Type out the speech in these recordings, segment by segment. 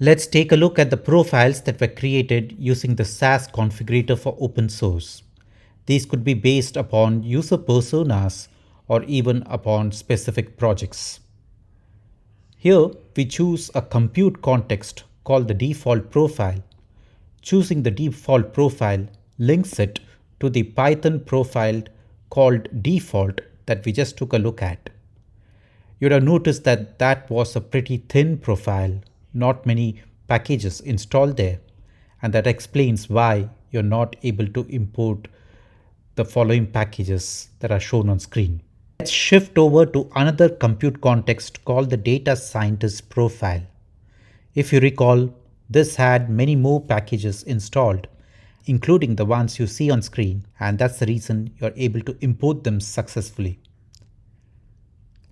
Let's take a look at the profiles that were created using the SAS configurator for open source. These could be based upon user personas or even upon specific projects. Here, we choose a compute context called the default profile. Choosing the default profile links it to the Python profile called default that we just took a look at. You'd have noticed that that was a pretty thin profile, not many packages installed there, and that explains why you're not able to import the following packages that are shown on screen. Let's shift over to another compute context called the data scientist profile. If you recall, this had many more packages installed, including the ones you see on screen, and that's the reason you're able to import them successfully.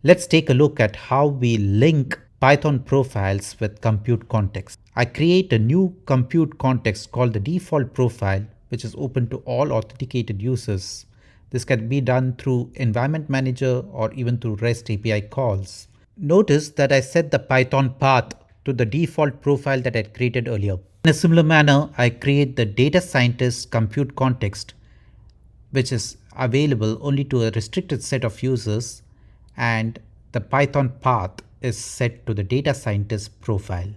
Let's take a look at how we link Python profiles with compute context. I create a new compute context called the default profile, which is open to all authenticated users. This can be done through Environment Manager or even through REST API calls. Notice that I set the Python path to the default profile that I created earlier. In a similar manner, I create the data scientist compute context, which is available only to a restricted set of users, and the Python path is set to the data scientist profile.